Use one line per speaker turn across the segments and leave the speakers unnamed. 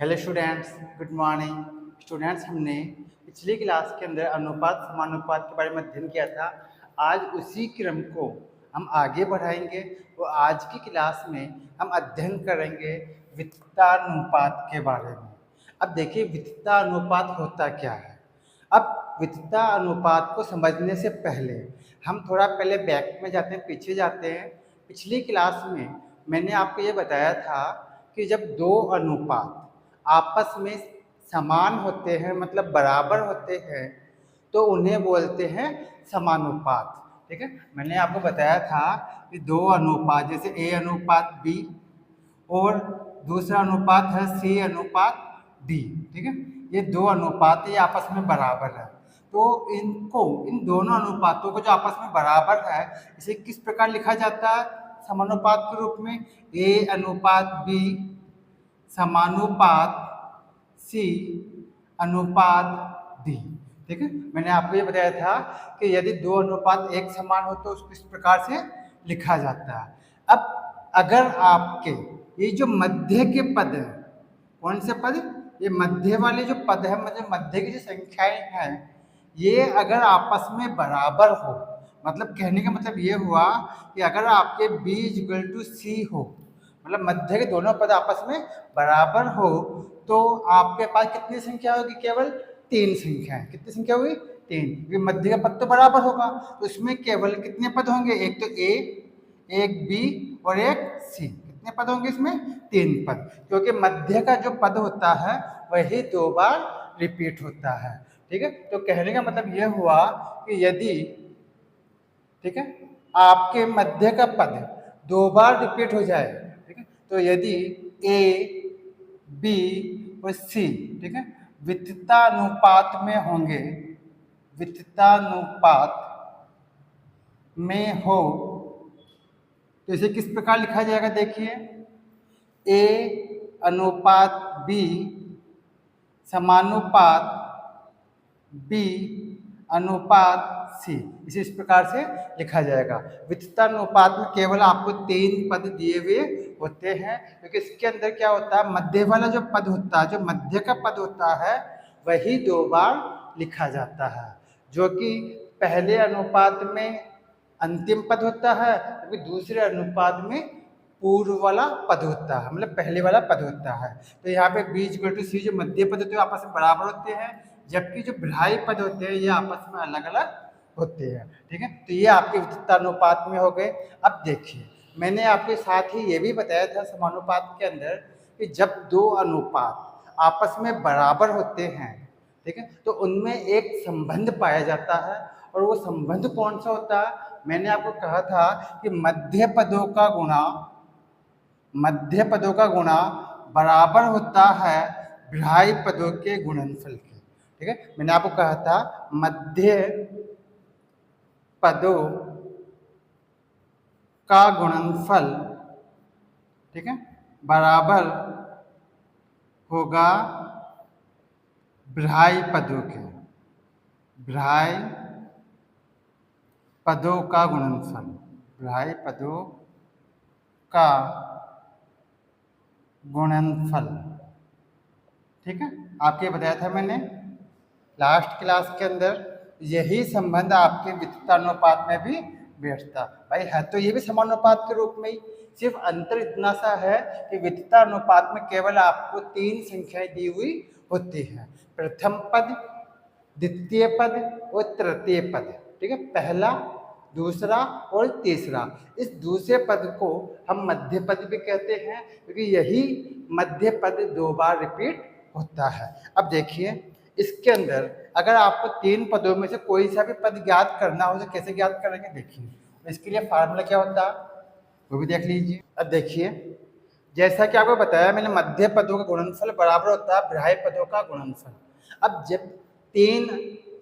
Hello students, good morning. Students, हमने पिछली class के अंदर अनुपात समानुपात के बारे में अध्ययन किया था। आज उसी क्रम को हम आगे बढ़ाएंगे। तो आज की क्लास में हम अध्ययन करेंगे वित्तानुपात के बारे में। अब देखिए, वित्तानुपात होता क्या है। अब वित्ता अनुपात को समझने से पहले हम थोड़ा पहले बैक में जाते हैं, पीछे जाते हैं। पिछली क्लास में मैंने आपको ये बताया था कि जब दो अनुपात आपस में समान होते हैं, मतलब बराबर होते हैं, तो उन्हें बोलते हैं समानुपात। ठीक है, मैंने आपको बताया था कि दो अनुपात, जैसे ए अनुपात बी और दूसरा अनुपात है सी अनुपात डी। ठीक है, ये दो अनुपात ये आपस में बराबर है। तो इन दोनों अनुपातों को जो आपस में बराबर है, इसे किस प्रकार लिखा जाता है समानुपात के रूप में? ए अनुपात बी समानुपात सी अनुपात डी। ठीक है, मैंने आपको ये बताया था कि यदि दो अनुपात एक समान हो तो उसको इस प्रकार से लिखा जाता है। अब अगर आपके ये जो मध्य के पद हैं, कौन से पद? ये मध्य वाले जो पद है, मतलब मध्य की जो संख्याएं हैं, ये अगर आपस में बराबर हो, मतलब कहने का मतलब ये हुआ कि अगर आपके b = c हो, मतलब मध्य के दोनों पद आपस में बराबर हो, तो आपके पास कितनी संख्या होगी? केवल तीन संख्याएं। कितनी संख्या होगी? तीन, क्योंकि मध्य का पद तो बराबर होगा। तो इसमें केवल कितने पद होंगे? एक तो a, एक b और एक c। कितने पद होंगे इसमें? तीन पद, क्योंकि मध्य का जो पद होता है वही दो बार रिपीट होता है। ठीक है, तो कहने का मतलब यह हुआ कि यदि, ठीक है, आपके मध्य का पद दो बार रिपीट हो जाए, ठीक है, तो यदि ए बी और सी, ठीक है, वित्तानुपात में होंगे, वित्तानुपात में हो, तो इसे किस प्रकार लिखा जाएगा? देखिए, ए अनुपात बी समानुपात बी अनुपात सी, इस प्रकार से लिखा जाएगा। वित्तानुपात में केवल आपको तीन पद दिए हुए होते हैं, क्योंकि इसके अंदर क्या होता है, मध्य वाला जो पद होता है, जो मध्य का पद होता है, वही दो बार लिखा जाता है। जो कि पहले अनुपात में अंतिम पद होता है, क्योंकि दूसरे अनुपात में पूर्व वाला पद होता है, मतलब पहले वाला पद होता है। तो यहाँ पे b = c, जो मध्य पद होते हैं आपस में बराबर होते हैं, जबकि जो भिलाई पद होते हैं ये आपस में अलग अलग होते हैं। ठीक है, तो ये आपके वित्तानुपात में हो गए। अब देखिए, मैंने आपके साथ ही ये भी बताया था समानुपात के अंदर कि जब दो अनुपात आपस में बराबर होते हैं, ठीक है, तो उनमें एक संबंध पाया जाता है। और वो संबंध कौन सा होता है? मैंने आपको कहा था कि मध्य पदों का गुणा बराबर होता है भिलाई पदों के गुणनफल के। ठीक है, मैंने आपको कहा था मध्य पदों का गुणनफल, ठीक है, बराबर होगा भिलाई पदों के, भिलाई पदों का गुणनफल, भिलाई पदों का गुणनफल। ठीक है, आपके बताया था मैंने लास्ट क्लास के अंदर। यही संबंध आपके वित्तानुपात में भी बैठता भाई है, तो ये भी समानुपात के रूप में ही। सिर्फ अंतर इतना सा है कि वित्तानुपात में केवल आपको तीन संख्याएं दी हुई होती हैं, प्रथम पद, द्वितीय पद और तृतीय पद। ठीक है, पहला, दूसरा और तीसरा। इस दूसरे पद को हम मध्य पद भी कहते हैं, क्योंकि यही मध्य पद दो बार रिपीट होता है। अब देखिए, इसके अंदर अगर आपको तीन पदों में से कोई सा भी पद ज्ञात करना हो तो कैसे ज्ञात करेंगे? देखिए, इसके लिए फार्मूला क्या होता है वो भी देख लीजिए। अब देखिए, जैसा कि आपको बताया मैंने, मध्य पदों का गुणनफल बराबर होता है भिलाई पदों का गुणनफल। अब जब तीन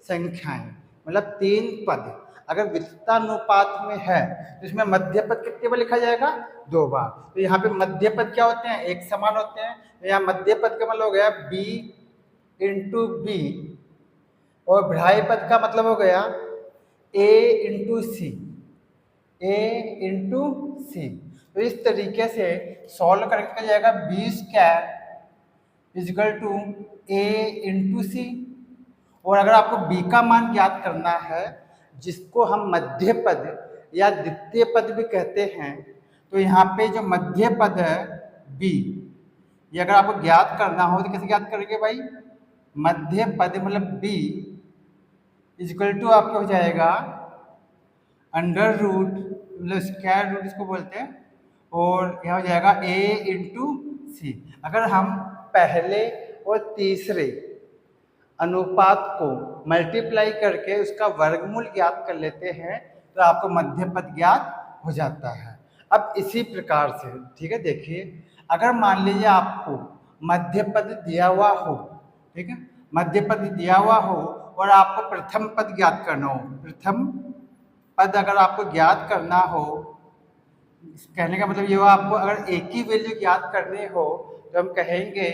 संख्याएं, मतलब तीन पद अगर वित्तानुपात में है, तो इसमें मध्य पद कितने बार लिखा जाएगा? दो बार। तो यहाँ पे मध्य पद क्या होते हैं? एक समान होते हैं। तो यहाँ मध्य पद का मतलब हो गया b × b, और भिलाई पद का मतलब हो गया a × c, a × c। तो इस तरीके से सॉल्व करके जाएगा b² equal to A into C. और अगर आपको बी का मान ज्ञात करना है, जिसको हम मध्य पद या द्वितीय पद भी कहते हैं, तो यहाँ पे जो मध्य पद है बी, ये अगर आपको ज्ञात करना हो तो कैसे ज्ञात करेंगे भाई? मध्य पद मतलब बी इजकल टू आपके हो जाएगा अंडर रूट मतलब स्क्वायर रूट इसको बोलते हैं, और यह हो जाएगा a इंटू सी। अगर हम पहले और तीसरे अनुपात को मल्टीप्लाई करके उसका वर्गमूल ज्ञात कर लेते हैं तो आपको मध्य पद ज्ञात हो जाता है। अब इसी प्रकार से ठीक है, देखिए अगर मान लीजिए आपको मध्य पद दिया हुआ हो, ठीक है, मध्य पद दिया हुआ हो और आपको प्रथम पद ज्ञात करना हो, प्रथम पद अगर आपको ज्ञात करना हो, कहने का मतलब ये हुआ आपको अगर एक ही वैल्यू ज्ञात करनी हो तो हम कहेंगे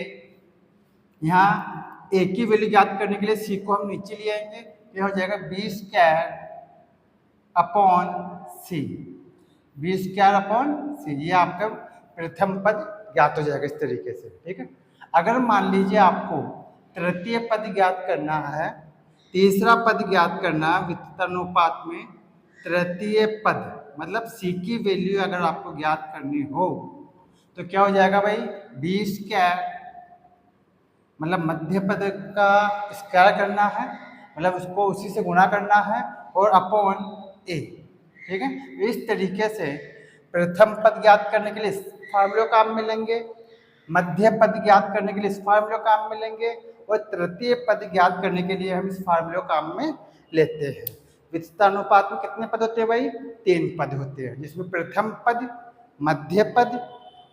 यहाँ एक ही वैल्यू ज्ञात करने के लिए सी को हम नीचे ले आएंगे, ये हो जाएगा बी स्क्वायर अपॉन सी, बी स्क्वायर अपॉन सी, ये आपका प्रथम पद ज्ञात हो जाएगा इस तरीके से। ठीक है, अगर मान लीजिए आपको तृतीय पद ज्ञात करना है, तीसरा पद ज्ञात करना है वितरणानुपात में, तृतीय पद मतलब सी की वैल्यू अगर आपको ज्ञात करनी हो तो क्या हो जाएगा भाई? बी स्क्वायर मतलब मध्य पद का स्क्वायर करना है, मतलब उसको उसी से गुणा करना है, और अपॉन ए। ठीक है, इस तरीके से प्रथम पद ज्ञात करने के लिए इस फार्मूले काम मिलेंगे, मध्य पद ज्ञात करने के लिए इस फार्मूले काम मिलेंगे, और तृतीय पद ज्ञात करने के लिए हम इस फार्मूले काम में लेते हैं। वितरणानुपात में कितने पद होते हैं भाई? 3 पद होते हैं, जिसमें प्रथम पद, मध्य पद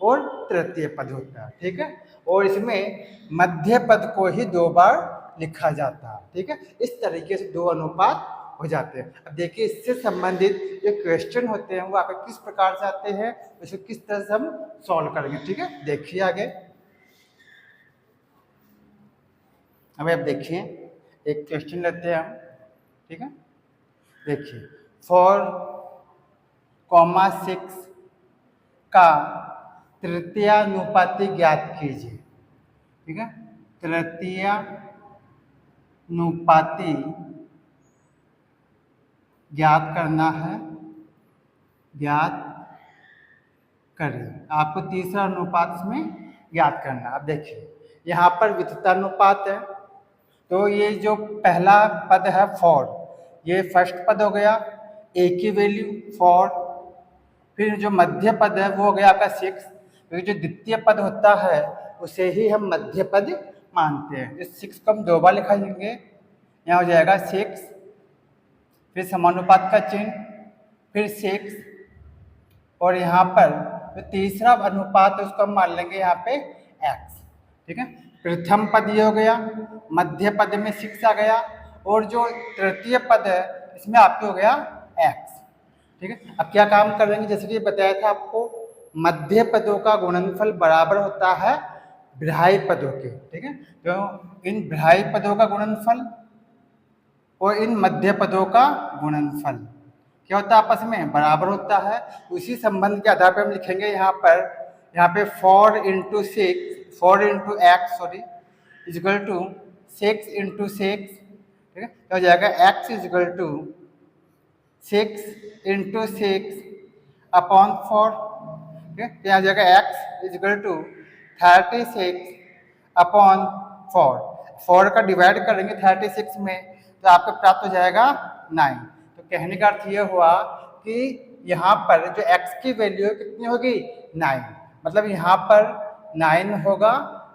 और तृतीय पद होता है। ठीक है, और इसमें मध्य पद को ही 2 बार लिखा जाता है। ठीक है, इस तरीके से 2 अनुपात हो जाते हैं। अब देखिए इससे संबंधित जो क्वेश्चन होते हैं वो आपके किस प्रकार से आते हैं, उसको किस तरह से हम सॉल्व करेंगे। ठीक है, देखिए आगे। अब आप देखिए एक क्वेश्चन लेते हैं हम। ठीक है, देखिए 4,6 का तृतीयानुपाती ज्ञात कीजिए। ठीक है, तृतीयानुपाती ज्ञात करना है, ज्ञात करें। आपको तीसरा अनुपात इसमें ज्ञात करना। अब देखिए यहाँ पर वितरणानुपात है, तो ये जो पहला पद है 4, ये फर्स्ट पद हो गया, ए की वैल्यू 4, फिर जो मध्य पद है वो हो गया आपका 6, क्योंकि जो द्वितीय पद होता है उसे ही हम मध्य पद मानते हैं। इस 6 को हम 2 बार लिखा देंगे, यहाँ हो जाएगा 6, फिर समानुपात का चिन्ह, फिर 6, और यहाँ पर जो तीसरा अनुपात है उसको हम मान लेंगे यहाँ पे x। ठीक है, प्रथम पद ये हो गया, मध्य पद में 6 आ गया, और जो तृतीय पद है इसमें आपके हो गया x। ठीक है, अब क्या काम करेंगे, जैसे कि बताया था आपको मध्य पदों का गुणनफल बराबर होता है बृहय पदों के। ठीक है, तो इन बृहय पदों का गुणनफल और इन मध्य पदों का गुणनफल क्या होता है? आपस में बराबर होता है। उसी संबंध के आधार पर हम लिखेंगे यहाँ पे 4 into x is equal to 6 into 6। ठीक है, तो हो जाएगा x is equal to 6 into 6 upon 4। ठीक है, यहाँ हो जाएगा x इजगल टू 36 अपॉन 4। 4 का डिवाइड करेंगे 36 में तो आपको प्राप्त हो जाएगा 9। तो कहने का अर्थ ये हुआ कि यहाँ पर जो x की वैल्यू कितनी होगी? 9, मतलब यहाँ पर 9 होगा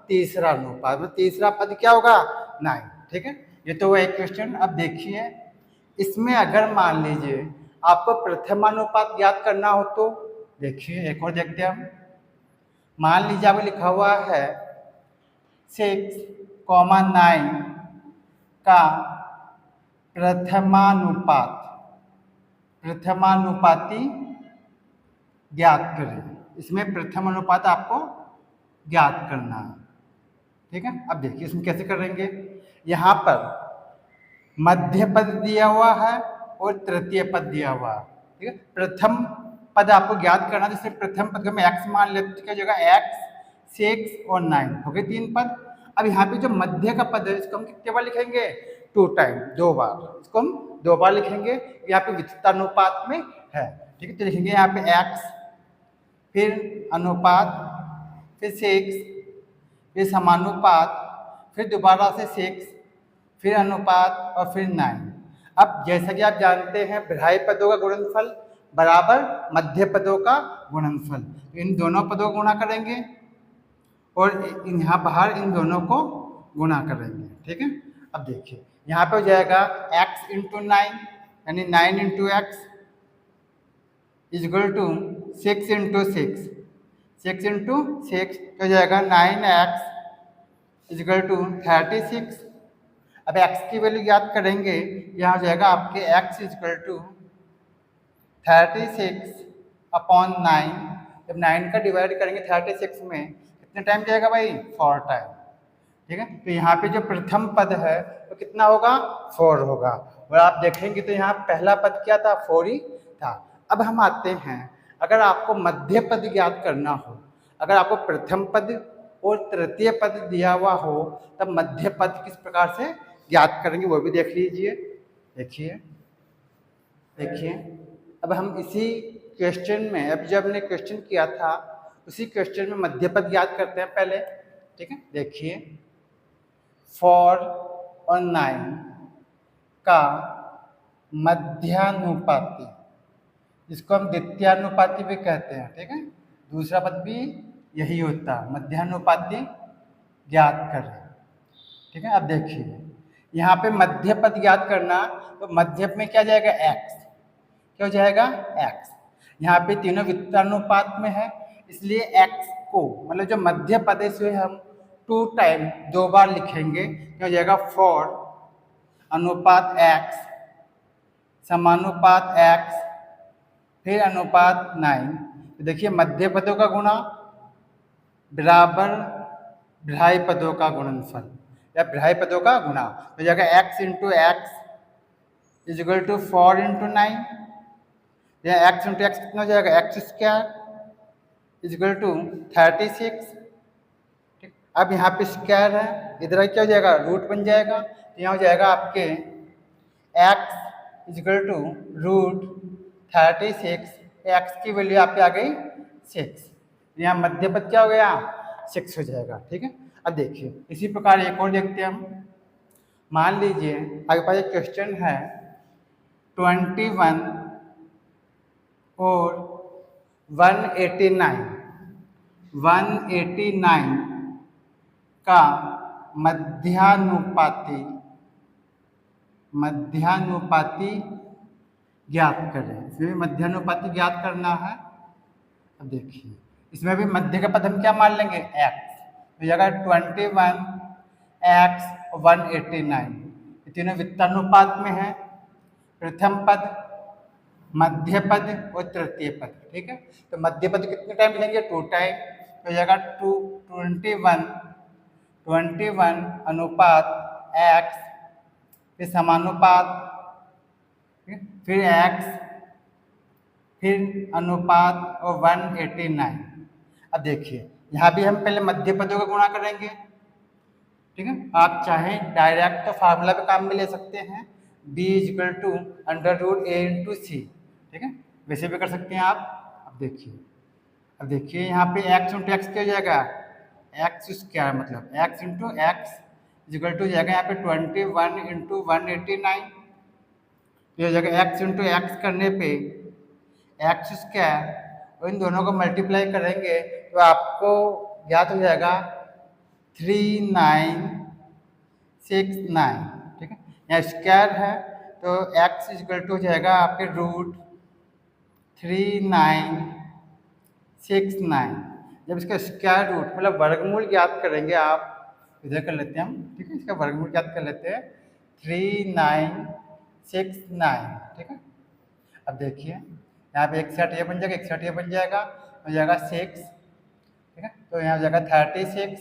तीसरा अनुपात, मतलब तीसरा पद क्या होगा? 9। ठीक है, ये तो वो एक क्वेश्चन। अब देखिए इसमें अगर मान लीजिए आपको प्रथमानुपात ज्ञात करना हो तो देखिए एक और देखते हैं हम। मान लीजिए आपको लिखा हुआ है 6,9 का प्रथमानुपाती ज्ञात करें। इसमें प्रथम अनुपात आपको ज्ञात करना है। ठीक है, अब देखिए इसमें कैसे करेंगे। यहाँ पर मध्य पद दिया हुआ है और तृतीय पद दिया हुआ है। ठीक है, प्रथम पद आपको ज्ञात करना, जैसे प्रथम पद को मैं x मान लेते क्या जगह x 6 और 9 हो गए 3 पद। अब यहाँ पे जो मध्य का पद है इसको हम कितने बार लिखेंगे, 2 टाइम, 2 बार, इसको हम 2 बार लिखेंगे। यहाँ पे वित्तानुपात में है, ठीक है। तो लिखेंगे यहाँ पे x, फिर अनुपात, फिर 6, फिर समानुपात, फिर दोबारा से 6, फिर अनुपात और फिर 9। अब जैसा कि आप जानते हैं विधायी पदों का गुणनफल बराबर मध्य पदों का गुणनफल, तो इन दोनों पदों को गुणा करेंगे और यहाँ बाहर इन दोनों को गुणा करेंगे, ठीक है। अब देखिए यहाँ पे हो जाएगा x इंटू 9 यानी 9 into x is equal to 6 into 6, 6 into 6 हो जाएगा 9x इज इक्वल टू 36। अब x की वैल्यू याद करेंगे, यहाँ हो जाएगा आपके x is equal to 36 upon 9। जब 9 का डिवाइड करेंगे 36 में कितने टाइम जाएगा भाई, 4 टाइम, ठीक है। तो यहाँ पे जो प्रथम पद है तो कितना होगा, 4 होगा। और आप देखेंगे तो यहाँ पहला पद क्या था, 4 ही था। अब हम आते हैं, अगर आपको मध्य पद ज्ञात करना हो, अगर आपको प्रथम पद और तृतीय पद दिया हुआ हो तब मध्य पद किस प्रकार से ज्ञात करेंगे वो भी देख लीजिए। देखिए अब हम इसी क्वेश्चन में, अब जब हमने क्वेश्चन किया था उसी क्वेश्चन में मध्य पद ज्ञात करते हैं पहले, ठीक है। देखिए 4 और 9 का मध्यानुपाती, जिसको हम द्वितीयानुपाती भी कहते हैं, ठीक है। दूसरा पद भी यही होता है, मध्यानुपाती ज्ञात करें, ठीक है। अब देखिए यहाँ पे मध्य पद ज्ञात करना, तो मध्य में क्या जाएगा, x, क्या हो जाएगा x। यहाँ पे तीनों वित्तानुपात में है इसलिए x को, मतलब जो मध्य पद है इसे हम 2 टाइम 2 बार लिखेंगे, क्या हो जाएगा 4 अनुपात x समानुपात x फिर अनुपात 9। तो देखिए मध्य पदों का गुणा बराबर विधायी पदों का गुणनफल या विधायी पदों का गुणा, तो जाएगा x into x is equal to 4 into 9। यहाँ x इंटू एक्स कितना हो जाएगा, x square is equal to 36, ठीक। अब यहाँ पे स्क्वायर है, इधर क्या हो जाएगा, रूट बन जाएगा, तो यहाँ हो जाएगा आपके x is equal to root 36, x की वैल्यू आपके आ गई 6, यहाँ मध्य पद क्या हो गया, 6 हो जाएगा, ठीक है। अब देखिए इसी प्रकार एक और देखते हैं हम। मान लीजिए आपके पास एक क्वेश्चन है 21 और 189 का मध्यानुपाती ज्ञात करें। इसमें भी मध्यानुपाती ज्ञात करना है। अब देखिए इसमें भी मध्य का पद हम क्या मान लेंगे, x, तो जगह 21 x 189, ये तीनों वित्तानुपात में है, प्रथम पद मध्य पद और तृतीय पद, ठीक है। तो मध्य पद कितने टाइम लेंगे, 2 टाइम, तो जगह 21 अनुपात x फिर समानुपात फिर x फिर अनुपात और 189। अब देखिए यहाँ भी हम पहले मध्य पदों का गुणा करेंगे, ठीक है। आप चाहें डायरेक्ट तो फार्मूला पे काम में ले सकते हैं, b is equal to under root a into C, ठीक है, वैसे भी कर सकते हैं आप। अब देखिए यहाँ पे x इंटू एक्स क्या हो जाएगा, एक्स स्क्वायर, मतलब x into x is equal to जाएगा यहाँ पे 21 इंटू 189, ये हो जाएगा x इंटू एक्स करने पे एक्स स्क्वायर, और इन दोनों को मल्टीप्लाई करेंगे तो आपको ज्ञात हो जाएगा 3969, ठीक है। यहाँ स्क्वायर है तो x इज इक्वल टू हो जाएगा आपके रूट 3969। जब इसका स्क्वायर रूट मतलब वर्गमूल ज्ञात करेंगे आप, इधर कर लेते हैं हम, ठीक है, इसका वर्गमूल ज्ञात कर लेते हैं 3969, ठीक है। अब देखिए यहाँ पे 61 ये बन जाएगा, 61 ये बन जाएगा, हो जाएगा 6, ठीक है। तो यहाँ हो जाएगा 36,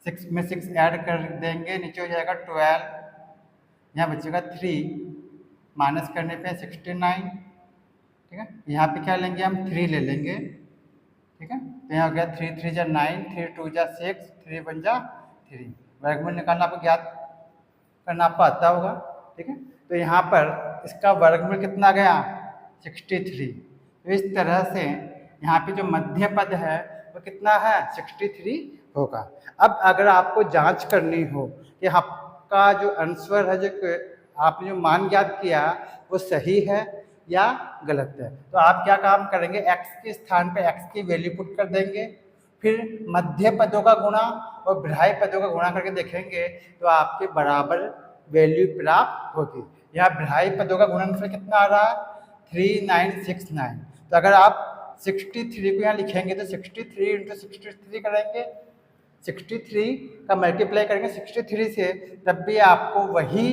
6 में 6 ऐड कर देंगे, नीचे हो जाएगा 12, यहाँ बचेगा 3, माइनस करने पे 69, ठीक है। यहाँ पे क्या लेंगे हम, 3 ले लेंगे, ठीक है। तो यहाँ हो गया 3 3 जा 9, 3 2 जा 6, 3 1 जा 3। वर्गमूल निकालना आपको ज्ञात करना आपको आता होगा, ठीक है। तो यहाँ पर इसका वर्गमूल कितना गया 63। तो इस तरह से यहाँ पे जो मध्य पद है वो कितना है 63 होगा। अब अगर आपको जांच करनी हो कि आपका जो आंसर है, जो आपने जो मान ज्ञात किया वो सही है या गलत है, तो आप क्या काम करेंगे, x के स्थान पे x की वैल्यू पुट कर देंगे, फिर मध्य पदों का गुणा और बाह्य पदों का गुणा करके देखेंगे तो आपके बराबर वैल्यू प्राप्त होगी। यहाँ बाह्य पदों का गुणनफल कितना आ रहा है 3969। तो अगर आप 63 को यहाँ लिखेंगे तो 63 इंटू 63 करेंगे, 63 का मल्टीप्लाई करेंगे 63 से, तब भी आपको वही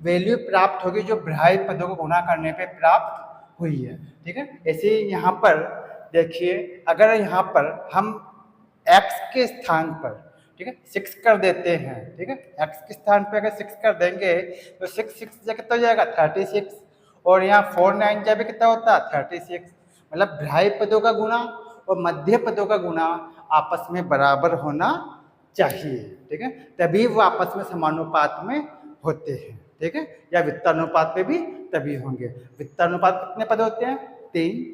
वैल्यू प्राप्त होगी जो बाह्य पदों को गुणा करने पे प्राप्त हुई है, ठीक है। ऐसे यहाँ पर देखिए, अगर यहाँ पर हम x के स्थान पर, ठीक है, 6 कर देते हैं, ठीक है, x के स्थान पे अगर 6 कर देंगे तो 6 से कितना हो जाएगा 36, और यहाँ 4 9 जब कितना होता है 36, मतलब बाह्य पदों का गुणा और मध्य पदों का गुणा आपस में बराबर होना चाहिए, ठीक है, तभी वो आपस में समानुपात में होते हैं, ठीक है, या वित्तानुपात में भी तभी होंगे। वित्तानुपात कितने पद होते हैं 3,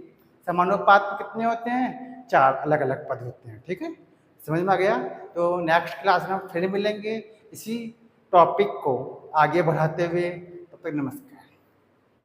समानुपात कितने होते हैं 4 अलग अलग पद होते हैं, ठीक है, समझ में आ गया। तो नेक्स्ट क्लास में हम फिर मिलेंगे इसी टॉपिक को आगे बढ़ाते हुए, तब तक नमस्कार।